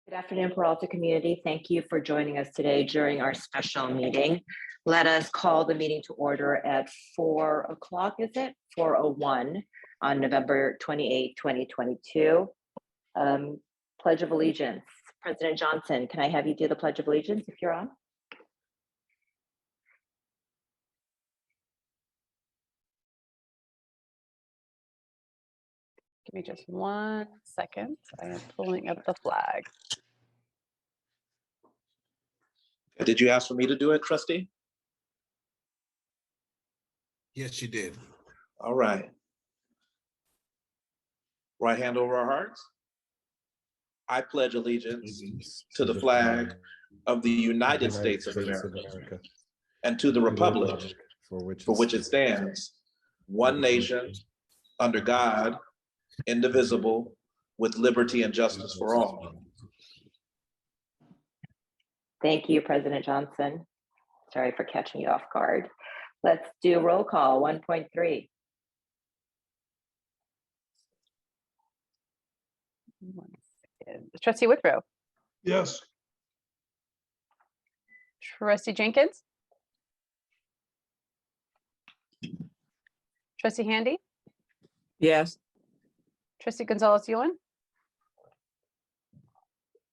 Good afternoon, Peralta community. Thank you for joining us today during our special meeting. Let us call the meeting to order at 4 o'clock, is it? 4:01 on November 28, 2022. Pledge of Allegiance. President Johnson, can I have you do the Pledge of Allegiance if you're on? Give me just 1 second. I am pulling up the flag. Did you ask for me to do it, trustee? Yes, you did. All right. Right hand over our hearts. I pledge allegiance to the flag of the United States of America and to the republic for which it stands, one nation, under God, indivisible, with liberty and justice for all. Thank you, President Johnson. Sorry for catching you off guard. Let's do roll call 1.3. Trustee Whitrow. Yes. Trustee Jenkins. Trustee Handy. Yes. Trustee Gonzalez-Ewan.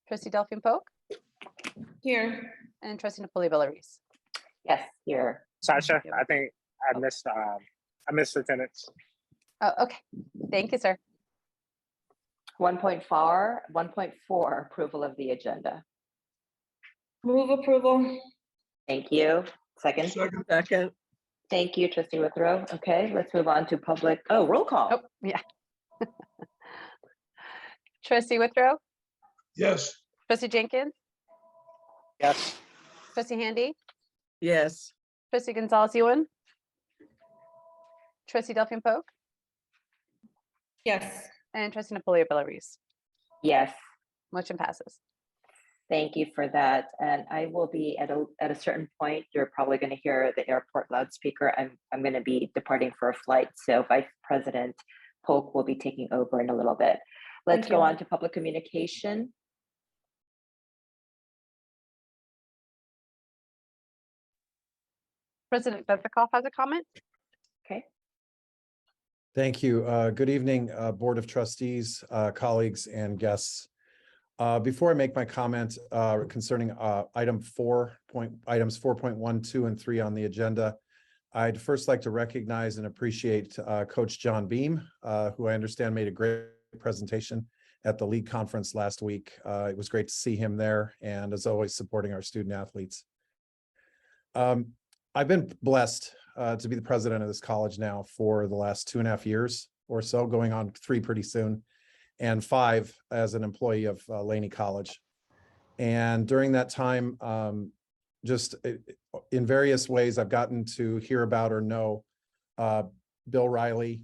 Trustee Delphine Polk. Here. And Trustee Napoli Villarice. Yes, here. Sasha, I think I missed attendance. Oh, okay. Thank you, sir. 1.4, approval of the agenda. Move approval. Thank you. Second. Second. Thank you, Trustee Withrow. Okay, let's move on to public. Oh, roll call. Oh, yeah. Trustee Whitrow. Yes. Trustee Jenkins. Yes. Trustee Handy. Yes. Trustee Gonzalez-Ewan. Trustee Delphine Polk. Yes. And Trustee Napoli Villarice. Yes, Motion passes. thank you for that. And I will be at a certain point, you're probably going to hear the airport loudspeaker. I'm going to be departing for a flight. So Vice President Polk will be taking over in a little bit. Let's go on to public communication. President Bezekoff has a comment. Okay. Thank you. Good evening, Board of Trustees, colleagues, and guests. Before I make my comment concerning items 4.1, 2, and 3 on the agenda, I'd first like to recognize and appreciate Coach John Beam, who I understand made a great presentation at the league conference last week. It was great to see him there, and as always, supporting our student athletes. I've been blessed to be the president of this college now for the last 2.5 years or so, going on 3 pretty soon, and 5 as an employee of Laney College. And during that time, just in various ways, I've gotten to hear about or know Bill Riley,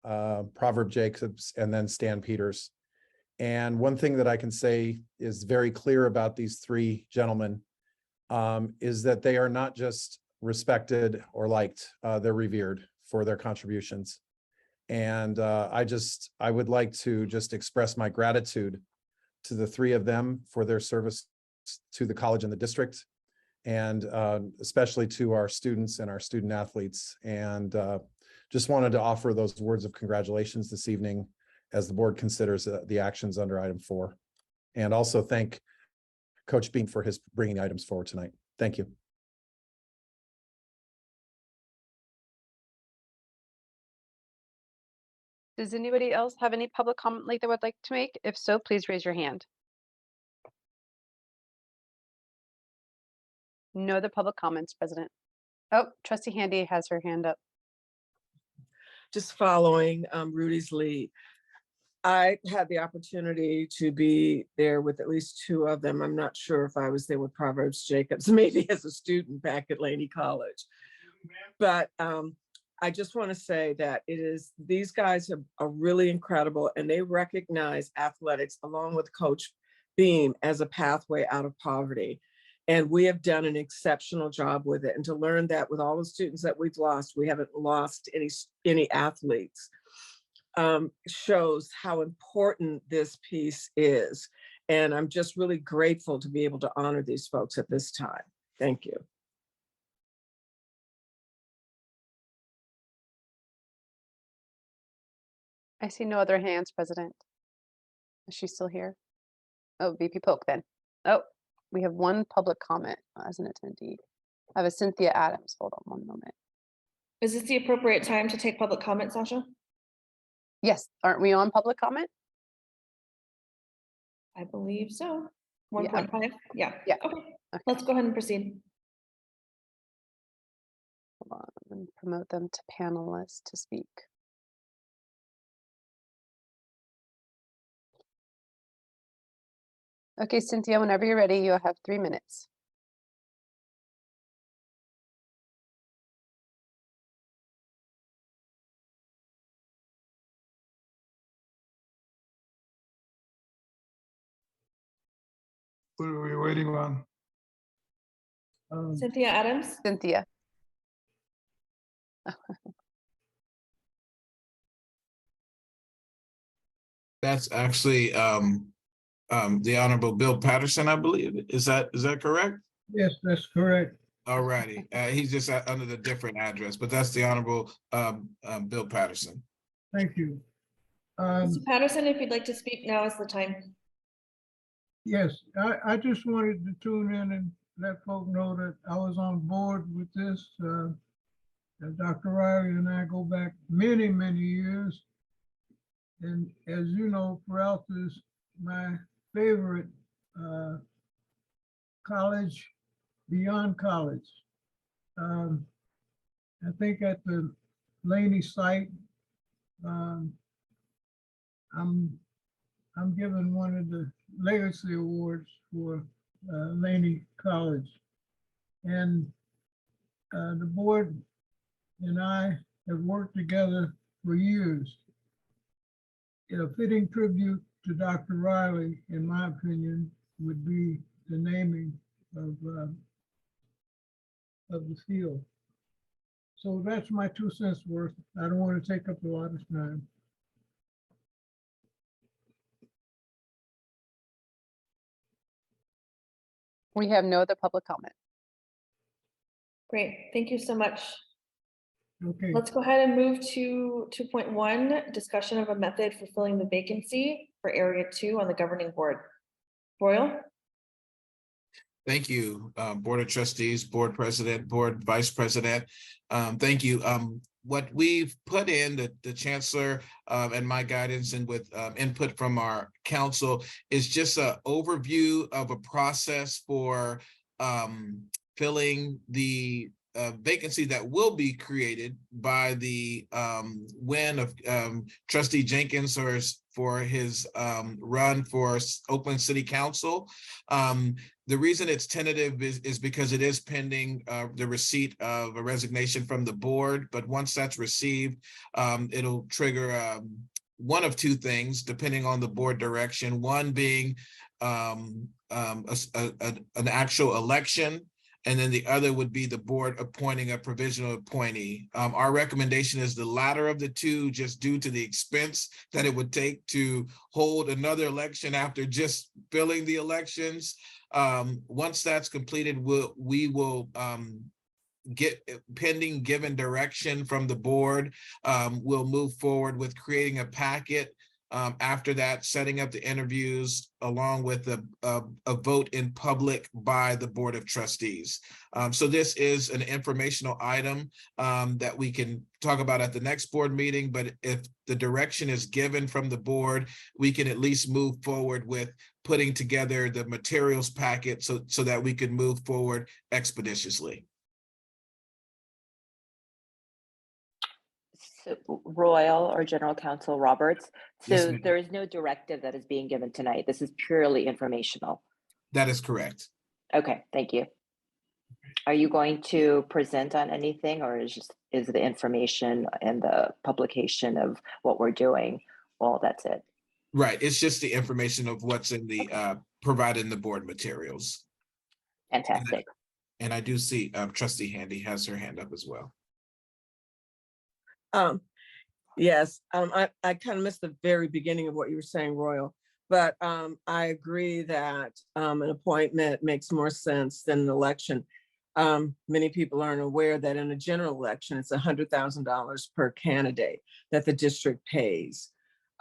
Proverb Jacobs, and then Stan Peters. And one thing that I can say is very clear about these 3 gentlemen is that they are not just respected or liked, they're revered for their contributions. And I would like to just express my gratitude to the 3 of them for their service to the college and the district, and especially to our students and our student athletes. And just wanted to offer those words of congratulations this evening as the board considers the actions under item 4. And also thank Coach Beam for his bringing the items forward tonight. Thank you. Does anybody else have any public comment they would like to make? If so, please raise your hand. No other public comments, President. Oh, Trustee Handy has her hand up. Just following Rudy's lead. I had the opportunity to be there with at least 2 of them. I'm not sure if I was there with Proverbs Jacobs, maybe as a student back at Laney College. But I just want to say that these guys are really incredible, and they recognize athletics along with Coach Beam as a pathway out of poverty. And we have done an exceptional job with it. And to learn that with all the students that we've lost, we haven't lost any athletes, shows how important this piece is. And I'm just really grateful to be able to honor these folks at this time. Thank you. I see no other hands, President. Is she still here? Oh, VP Polk then. Oh, we have one public comment as an attendee. I have a Cynthia Adams. Hold on one moment. Is this the appropriate time to take public comment, Sasha? Yes, aren't we on public comment? I believe so. Yeah. 1.5, yeah. Yeah. Okay, Okay. let's go ahead and proceed. Hold on, and promote them to panelists to speak. Okay, Cynthia, whenever you're ready, you have 3 minutes. What are we waiting on? Cynthia Adams? Cynthia. That's actually the Honorable Bill Patterson, I believe. Is that correct? Yes, that's correct. All righty. He's just under the different address, but that's the Honorable Bill Patterson. Thank you. Mr. Patterson, if you'd like to speak, now is the time. Yes, I just wanted to tune in and let folk know that I was on board with this. Dr. Riley and I go back many, many years. And as you know, Peralta is my favorite college beyond college. I think at the Laney site, I'm given one of the legacy awards for Laney College. And the board and I have worked together for years. A fitting tribute to Dr. Riley, in my opinion, would be the naming of the field. So that's my 2 cents worth. I don't want to take up a lot of time. We have no other public comment. Great, thank you so much. Okay. Let's go ahead and move to 2.1, discussion of a method for filling the vacancy for Area 2 on the governing board. Royal? Thank you, Board of Trustees, Board President, Board Vice President. Thank you. What we've put in, the Chancellor and my guidance and with input from our council, is just an overview of a process for filling the vacancy that will be created by the win of Trustee Jenkins for his run for Oakland City Council. The reason it's tentative is because it is pending the receipt of a resignation from the board. But once that's received, it'll trigger one of 2 things, depending on the board direction. One being an actual election, and then the other would be the board appointing a provisional appointee. Our recommendation is the latter of the 2, just due to the expense that it would take to hold another election after just filling the elections. Once that's completed, we will get pending given direction from the board. We'll move forward with creating a packet. After that, setting up the interviews along with a vote in public by the Board of Trustees. So this is an informational item that we can talk about at the next board meeting, but if the direction is given from the board, we can at least move forward with putting together the materials packet so that we can move forward expeditiously. Royal or General Counsel Roberts. So Yes, ma'am. there is no directive that is being given tonight. This is purely informational. That is correct. Okay, thank you. Are you going to present on anything, or is the information and the publication of what we're doing? Well, that's it. Right. It's just the information of what's in the provided in the board materials. Fantastic. And I do see Trustee Handy has her hand up as well. Yes, I kind of missed the very beginning of what you were saying, Royal. But I agree that an appointment makes more sense than an election. Many people aren't aware that in a general election, it's $100,000 per candidate that the district pays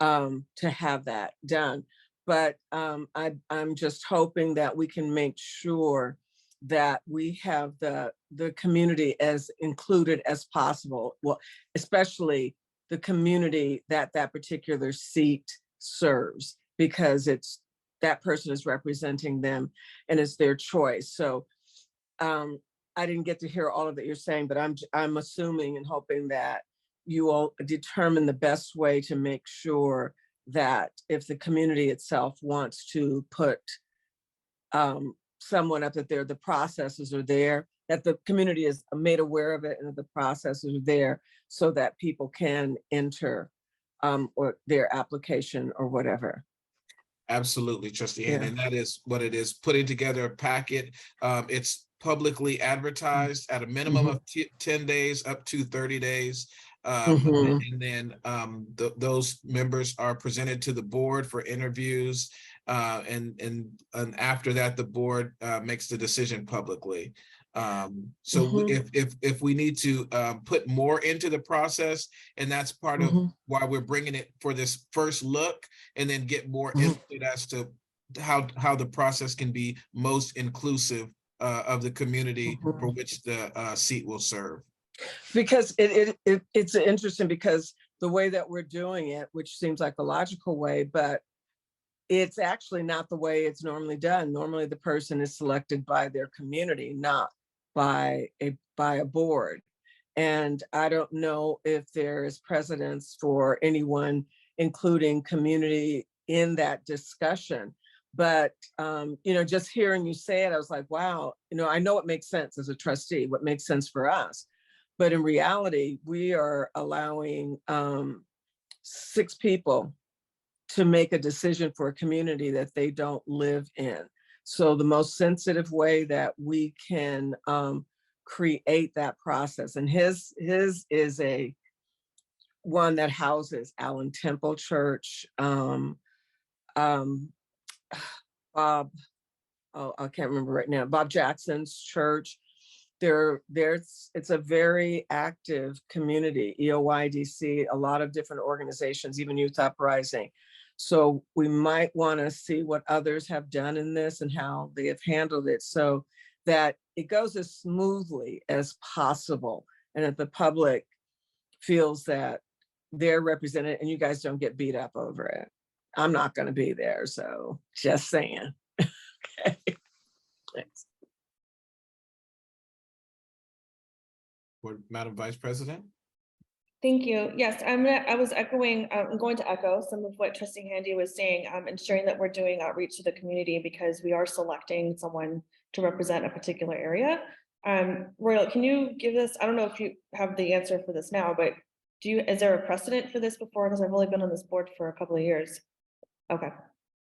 to have that done. But I'm just hoping that we can make sure that we have the community as included as possible. Well, especially the community that that particular seat serves, because it's that person is representing them and it's their choice. So I didn't get to hear all of that you're saying, but I'm assuming and hoping that you will determine the best way to make sure that if the community itself wants to put someone up, that the processes are there, that the community is made aware of it and that the processes are there so that people can enter or their application or whatever. Absolutely, Trustee Yeah. Handy, and that is what it is, putting together a packet. It's publicly advertised at a minimum of 10 days up to 30 days. And then those members are presented to the board for interviews. And after that, the board makes the decision publicly. So if we need to put more into the process, and that's part of why we're bringing it for this first look, and then get more input as to how the process can be most inclusive of the community for which the seat will serve. Because it's interesting, because the way that we're doing it, which seems like a logical way, but it's actually not the way it's normally done. Normally the person is selected by their community, not by a board. And I don't know if there is precedence for anyone including community in that discussion. But just hearing you say it, I was like, wow, I know it makes sense as a trustee, what makes sense for us. But in reality, we are allowing 6 people to make a decision for a community that they don't live in. So the most sensitive way that we can create that process, and his is a one that houses Allen Temple Church, Bob, I can't remember right now, Bob Jackson's church. It's a very active community, EOYDC, a lot of different organizations, even Youth Uprising. So we might want to see what others have done in this and how they have handled it so that it goes as smoothly as possible and that the public feels that they're represented and you guys don't get beat up over it. I'm not going to be there, so just saying. Okay. Thanks. Madam Vice President. Thank you. Yes, I'm going to echo some of what Trustee Handy was saying, ensuring that we're doing outreach to the community because we are selecting someone to represent a particular area. Royal, can you give us, I don't know if you have the answer for this now, but is there a precedent for this before? Because I've only been on this board for a couple of years. Okay.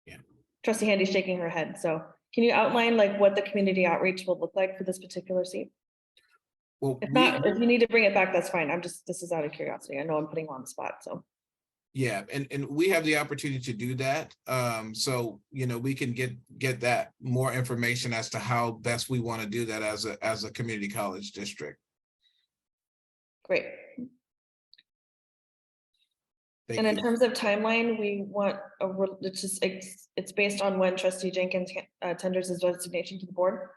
Yeah. Trustee Handy's shaking her head. So can you outline like what the community outreach will look like for this particular seat? Well, if you need to bring it back, that's fine. This is out of curiosity. I know I'm putting you on the spot, so. Yeah, and we have the opportunity to do that. So, we can get that more information as to how best we want to do that as a community college district. Great. Thank and you. In terms of timeline, we want it's based on when Trustee Jenkins tenders his resignation to the board.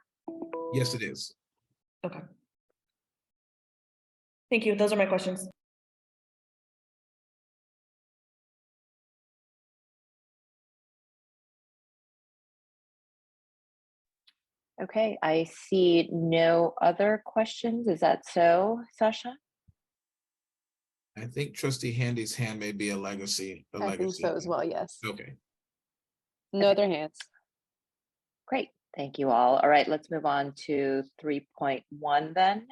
Yes, it is. Okay. Thank you. Those are my questions. Okay, I see no other questions. Is that so, Sasha? I think Trustee Handy's hand may be a legacy. I think so as well, yes. Okay. No other hands. Great, thank you all. All right, let's move on to 3.1 then.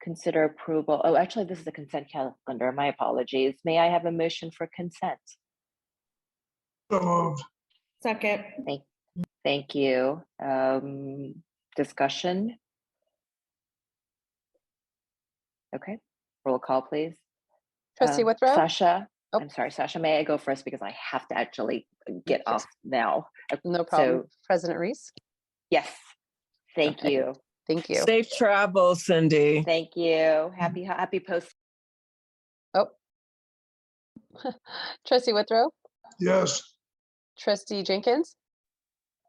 Consider approval. Oh, actually, this is the consent calendar. My apologies. May I have a motion for consent? Second. Thank you. Discussion? Okay, roll call, please. Trustee Withrow? Sasha? Oh. I'm sorry, Sasha, may I go first because I have to actually get Yes. off now. No problem. So, President Reese? yes, thank Okay. you. Thank you. Safe travel, Cindy. Thank you. Happy post. Oh. Trustee Withrow? Yes. Trustee Jenkins?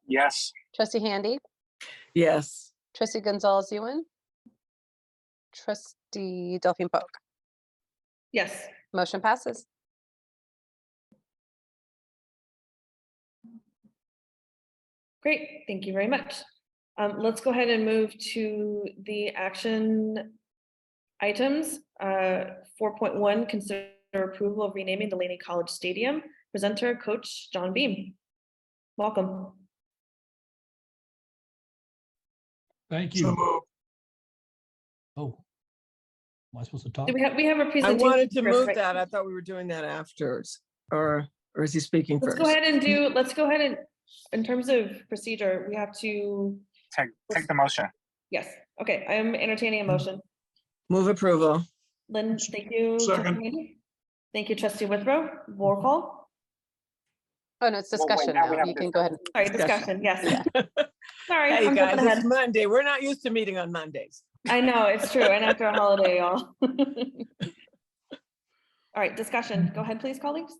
Yes. Trustee Handy? Yes. Trustee Gonzalez Ewan? Trustee Delphine Polk? Yes. Motion passes. Great, thank you very much. Let's go ahead and move to the action items. 4.1, consider approval of renaming the Laney College Stadium. Presenter, Coach John Beam. Welcome. Thank So you. moved. Oh, am I supposed to talk? Do we have a I presentation? wanted to first, move right? that. I thought we were doing that afterwards. Or is he speaking Let's first? go ahead and, in terms of procedure, we have to, Take the motion. yes, okay, I'm entertaining a motion. Move approval. Lynn, thank you. Second. Trustee Handy. Thank you, Trustee Withrow. Roll call. Oh, no, it's Well, wait, discussion now we now. have You can go ahead. Sorry, discussion, yes. Sorry, Hey, I'm guys, jumping ahead. it's Monday. We're not used to meeting on Mondays. I know, it's true, and after a holiday, y'all. All right, discussion. Go ahead, please, colleagues.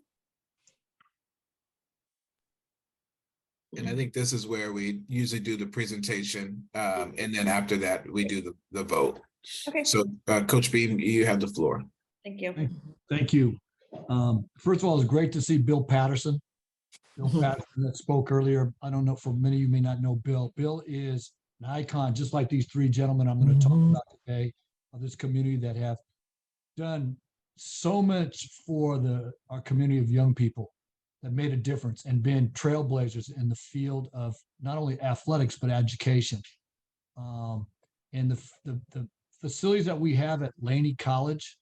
And I think this is where we usually do the presentation. And then after that, we do the vote. Okay, So Coach Beam, you have the floor. thank you. Thank you. First of all, it's great to see Bill Patterson. Bill Patterson that spoke earlier. I don't know, for many of you may not know Bill. Bill is an icon, just like these three gentlemen I'm going to talk about today, of this community that have done so much for our community of young people that made a difference and been trailblazers in the field of not only athletics, but education. And the facilities that we have at Laney College,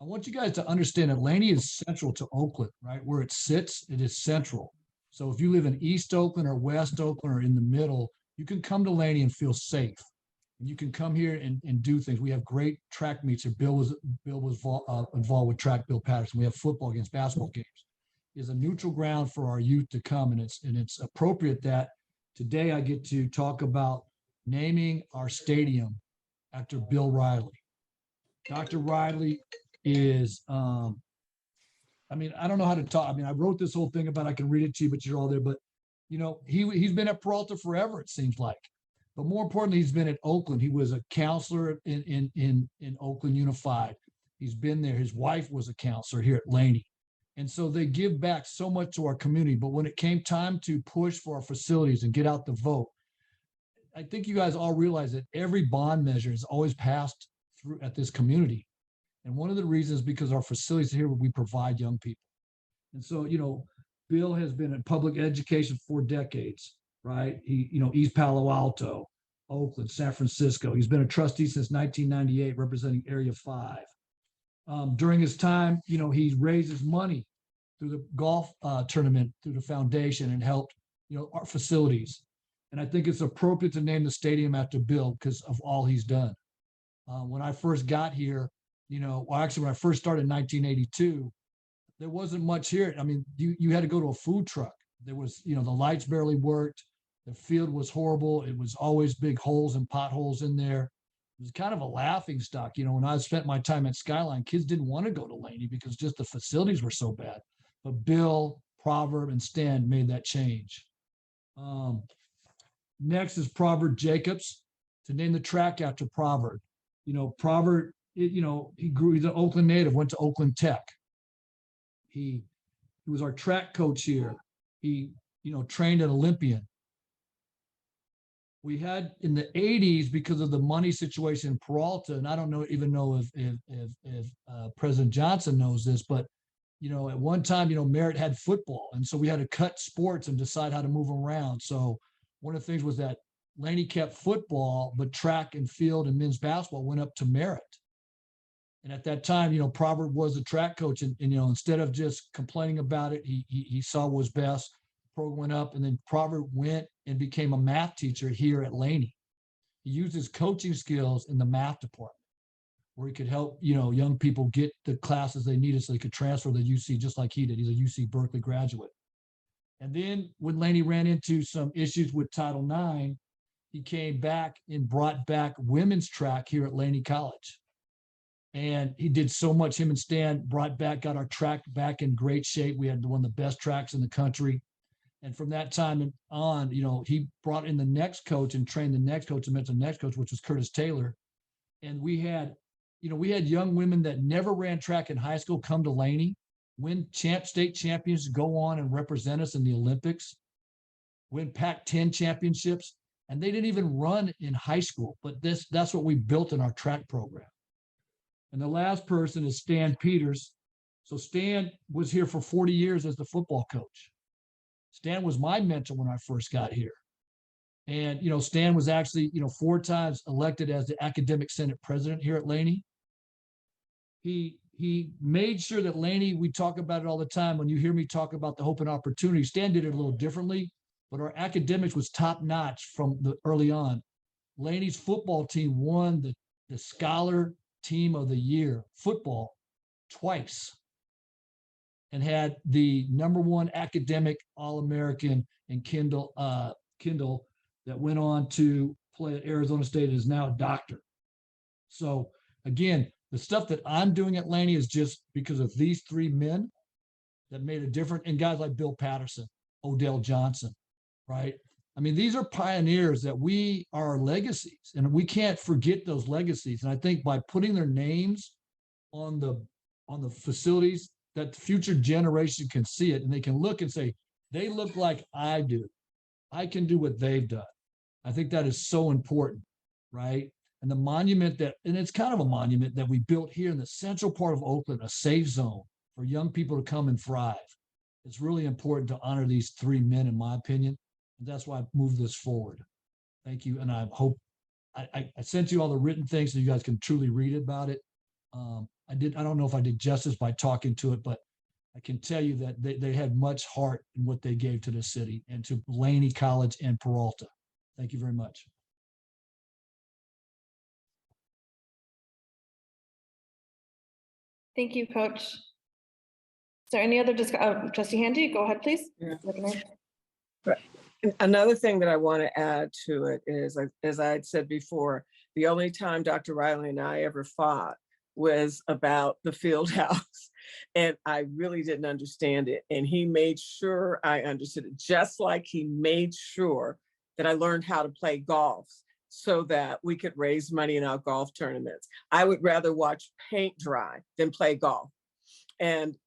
I want you guys to understand that Laney is central to Oakland, right? Where it sits, it is central. So if you live in East Oakland or West Oakland or in the middle, you can come to Laney and feel safe. And you can come here and do things. We have great track meets. Bill was involved with track, Bill Patterson. We have football games, basketball games. It's a neutral ground for our youth to come. And it's appropriate that today I get to talk about naming our stadium after Bill Riley. Dr. Riley is, I don't know how to talk. I wrote this whole thing about, I can read it to you, but you're all there. But, he's been at Peralta forever, it seems like. But more importantly, he's been at Oakland. He was a counselor in Oakland Unified. He's been there. His wife was a counselor here at Laney. And so they give back so much to our community. But when it came time to push for our facilities and get out the vote, I think you guys all realize that every bond measure is always passed through at this community. And one of the reasons is because our facilities here, we provide young people. And so, Bill has been in public education for decades, right? He, East Palo Alto, Oakland, San Francisco. He's been a trustee since 1998, representing Area 5. During his time, he raises money through the golf tournament, through the foundation, and helped, our facilities. And I think it's appropriate to name the stadium after Bill because of all he's done. When I first got here, when I first started in 1982, there wasn't much here. You had to go to a food truck. There was, the lights barely worked. The field was horrible. It was always big holes and potholes in there. It was kind of a laughing stock. When I spent my time at Skyline, kids didn't want to go to Laney because just the facilities were so bad. But Bill, Proverb, and Stan made that change. Next is Proverb Jacobs, to name the track after Proverb. Proverb, he's an Oakland native, went to Oakland Tech. He was our track coach here. He, trained an Olympian. We had in the 80s, because of the money situation in Peralta, and I don't even know if President Johnson knows this, but at one time, Merritt had football, and so we had to cut sports and decide how to move around. So one of the things was that Laney kept football, but track and field and men's basketball went up to Merritt. And at that time, Proverb was the track coach, and instead of just complaining about it, he saw what was best. The program went up, and then Proverb went and became a math teacher here at Laney. He used his coaching skills in the math department. where he could help, young people get the classes they needed so they could transfer to UC just like he did. He's a UC Berkeley graduate. And then when Laney ran into some issues with Title IX, he came back and brought back women's track here at Laney College. And he did so much. Him and Stan got our track back in great shape. We had one of the best tracks in the country. And from that time on, he brought in the next coach and trained the next coach and mentored the next coach, which was Curtis Taylor. And we had young women that never ran track in high school come to Laney, win state champions, go on and represent us in the Olympics, win Pac-10 championships. And they didn't even run in high school, but that's what we built in our track program. And the last person is Stan Peters. So Stan was here for 40 years as the football coach. Stan was my mentor when I first got here. And, Stan was actually, 4 times elected as the academic senate president here at Laney. He made sure that Laney, we talk about it all the time. When you hear me talk about the hope and opportunity, Stan did it a little differently, but our academics was top notch from the early on. Laney's football team won the Scholar Team of the Year football twice, and had the #1 academic All-American in Kindle that went on to play at Arizona State and is now a doctor. So again, the stuff that I'm doing at Laney is just because of these 3 men that made a difference, and guys like Bill Patterson, Odell Johnson, right? I mean, these are pioneers that we are legacies, and we can't forget those legacies. And I think by putting their names on the facilities, that the future generation can see it and they can look and say, they look like I do. I can do what they've done. I think that is so important, right? And the monument and it's kind of a monument that we built here in the central part of Oakland, a safe zone for young people to come and thrive. It's really important to honor these 3 men, in my opinion. And that's why I've moved this forward. Thank you. And I hope I sent you all the written things so you guys can truly read about it. I don't know if I did justice by talking to it, but I can tell you that they had much heart in what they gave to the city and to Laney College and Peralta. Thank you very much. Thank you, Coach. Is there any other discussion? Trustee Handy, go ahead, please. Yeah. Another thing that I want to add to it is, as I had said before, the only time Dr. Riley and I ever fought was about the field house, and I really didn't understand it. And he made sure I understood it, just like he made sure that I learned how to play golf so that we could raise money in our golf tournaments. I would rather watch paint dry than play golf. And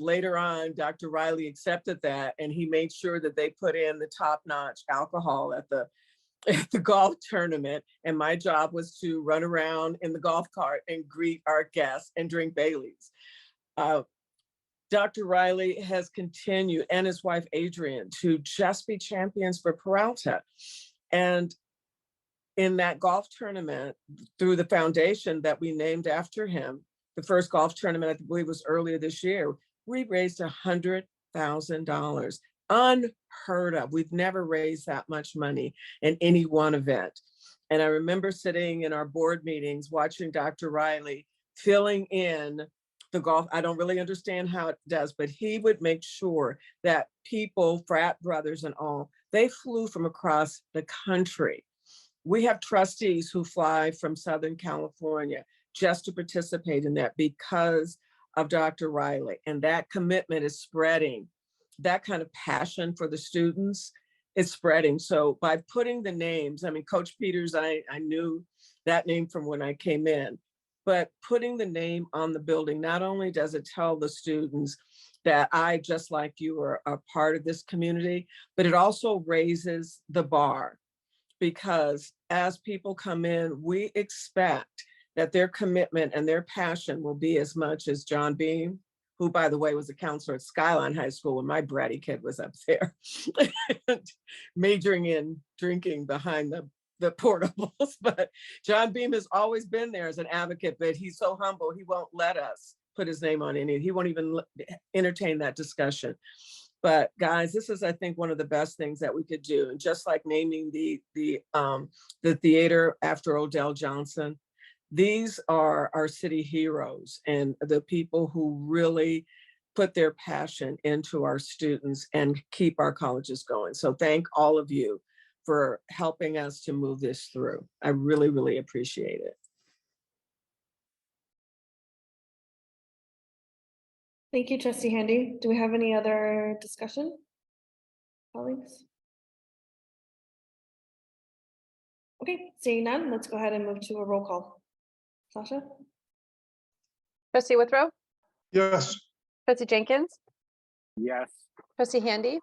later on, Dr. Riley accepted that, and he made sure that they put in the top-notch alcohol at the golf tournament. And my job was to run around in the golf cart and greet our guests and drink Baileys. Dr. Riley has continued, and his wife, Adrian, to just be champions for Peralta. And in that golf tournament, through the foundation that we named after him, the first golf tournament, I believe was earlier this year, we raised $100,000. Unheard of. We've never raised that much money in any one event. And I remember sitting in our board meetings, watching Dr. Riley filling in the golf. I don't really understand how it does, but he would make sure that people, frat brothers and all, they flew from across the country. We have trustees who fly from Southern California just to participate in that because of Dr. Riley. And that commitment is spreading. That kind of passion for the students is spreading. So by putting the names, I mean, Coach Peters, I knew that name from when I came in, but putting the name on the building, not only does it tell the students that I, just like you, are a part of this community, but it also raises the bar, because as people come in, we expect that their commitment and their passion will be as much as John Beam, who, by the way, was a counselor at Skyline High School when my bratty kid was up there, majoring in drinking behind the portables. But John Beam has always been there as an advocate, but he's so humble, he won't let us put his name on any, he won't even entertain that discussion. But guys, this is, I think, one of the best things that we could do. And just like naming the theater after Odell Johnson, these are our city heroes and the people who really put their passion into our students and keep our colleges going. So thank all of you for helping us to move this through. I really, really appreciate it. Thank you, Trustee Handy. Do we have any other discussion, colleagues? Okay, seeing none, let's go ahead and move to a roll call. Sasha? Trustee Withrow, Yes. trustee Jenkins, Yes. trustee Handy,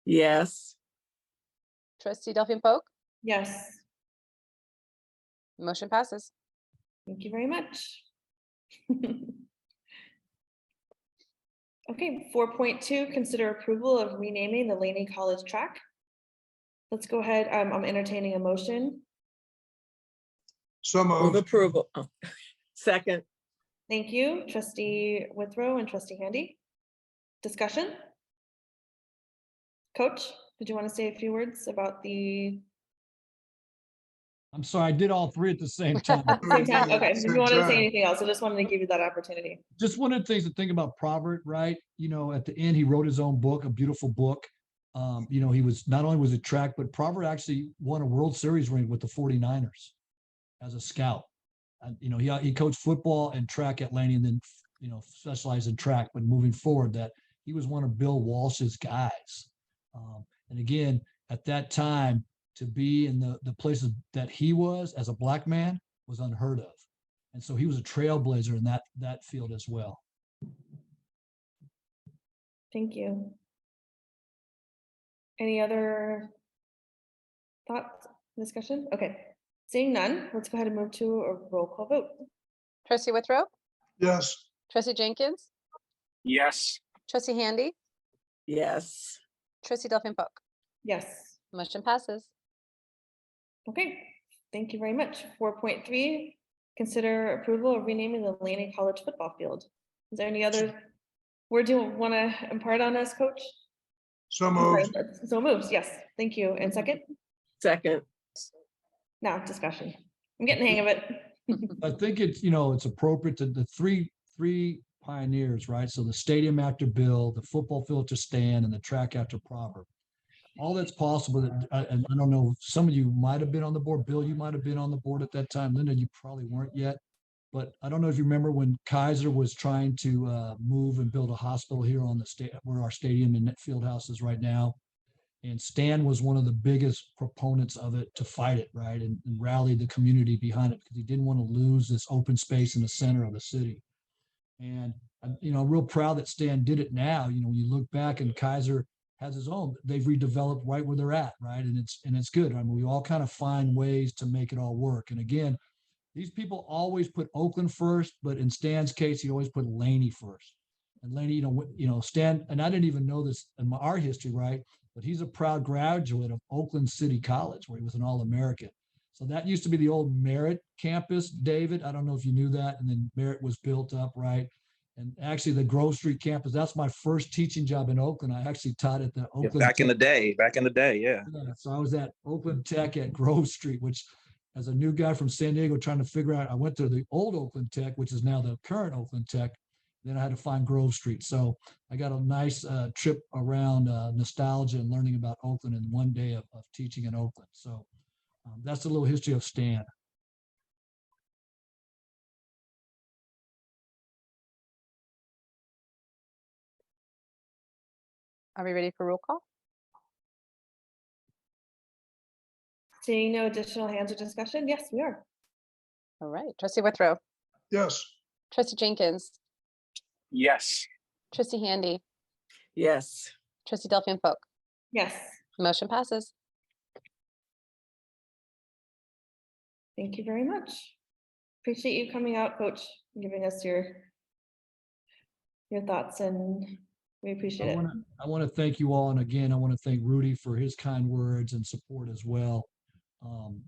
Yes. trustee Delphine Polk, Yes, motion passes. thank you very much. Okay, 4.2, consider approval of renaming the Laney College track. Let's go ahead. I'm entertaining a motion. So Move moved. approval. Oh, second. Thank you, Trustee Withrow and Trustee Handy. Discussion? Coach, did you want to say a few words about the I'm sorry, I did all three at the same time. same time? Okay, if you Same want to say time. anything else, I just wanted to give you that opportunity. Just one of the things to think about Proverb, right? You know, at the end, he wrote his own book, a beautiful book. You know, he was not only was it track, but Proverb actually won a World Series ring with the 49ers as a scout. And, you know, he coached football and track at Laney and then, you know, specialized in track. But moving forward, that he was one of Bill Walsh's guys. And again, at that time, to be in the places that he was as a Black man was unheard of. And so he was a trailblazer in that field as well. Thank you. Any other thoughts, discussion? Okay, seeing none, let's go ahead and move to a roll call vote. Trustee Withrow, Yes. trustee Jenkins, Yes. trustee Handy, Yes. trustee Delphine Polk, Yes. motion passes. Okay, thank you very much. 4.3, consider approval of renaming the Laney College football field. Is there any other word you want to impart on us, Coach? So I'm sorry, moved. so moves, yes, thank you. And second? Second. Now discussion. I'm getting the hang of it. I think it's, you know, it's appropriate to the three pioneers, right? So the stadium after Bill, the football field to Stan, and the track after Proverb. All that's possible. And I don't know, some of you might have been on the board. Bill, you might have been on the board at that time. Linda, you probably weren't yet. But I don't know if you remember when Kaiser was trying to move and build a hospital here on the state where our stadium and field house is right now. And Stan was one of the biggest proponents of it to fight it, right? And rallied the community behind it because he didn't want to lose this open space in the center of the city. And, you know, I'm real proud that Stan did it now. You know, when you look back and Kaiser has his own, they've redeveloped right where they're at, right? And it's good. I mean, we all kind of find ways to make it all work. And again, these people always put Oakland first, but in Stan's case, he always put Laney first. And Laney, you know, Stan, and I didn't even know this in our history, right? But he's a proud graduate of Oakland City College, where he was an All-American. So that used to be the old Merritt campus, David. I don't know if you knew that. And then Merritt was built up, right? And actually the Grove Street campus, that's my first teaching job in Oakland. I actually taught at the Oakland. Back in the day, yeah. Yeah, so I was at Oakland Tech at Grove Street, which as a new guy from San Diego trying to figure out, I went to the old Oakland Tech, which is now the current Oakland Tech. Then I had to find Grove Street. So I got a nice trip around nostalgia and learning about Oakland in one day of teaching in Oakland. So that's a little history of Stan. Are we ready for roll call? Seeing no additional hands or discussion, yes, we are. All right, trustee Withrow, Yes. trustee Jenkins, Yes. trustee Handy, Yes. trustee Delphine Polk, Yes, motion passes. thank you very much. Appreciate you coming out, Coach, and giving us your thoughts, and we appreciate it. I want to thank you all. And again, I want to thank Rudy for his kind words and support as well.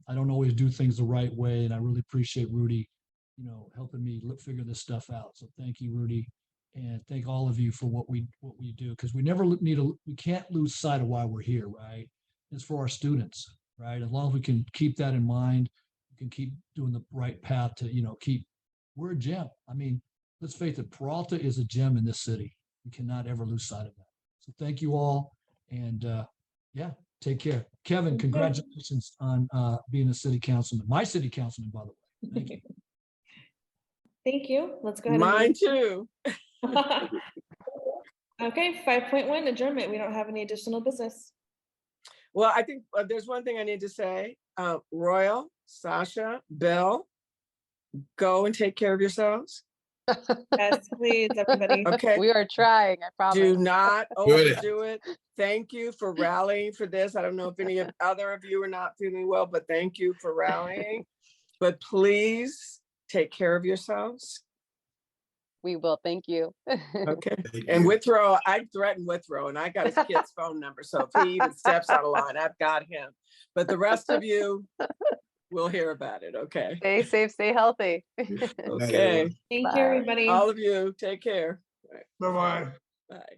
I don't always do things the right way, and I really appreciate Rudy, you know, helping me figure this stuff out. So thank you, Rudy, and thank all of you for what we do, because we never we can't lose sight of why we're here, right? It's for our students, right? As long as we can keep that in mind, you can keep doing the right path to, we're a gem. I mean, let's face it, Peralta is a gem in this city. We cannot ever lose sight of that. So thank you all. And yeah, take care. Kevin, congratulations on being a city councilman, my city councilman, by the way. Thank you. Thank you. Let's go ahead. Mine too. Okay, 5.1 adjournment. We don't have any additional business. Well, I think there's one thing I need to say. Royal, Sasha, Bill, go and take care of yourselves. Yes, please, everybody. Okay. We are trying, I promise. Do not overdo it. Thank you for rallying for this. I don't know if any of other of you are not feeling well, but thank you for rallying. But please take care of yourselves. We will, thank you. Okay. And Withrow, I threatened Withrow and I got his kid's phone number. So if he even steps out of line, I've got him. But the rest of you will hear about it. Okay. Stay safe, stay healthy. Okay. Thank Bye. you, everybody. All of you, take care. Bye-bye. Bye.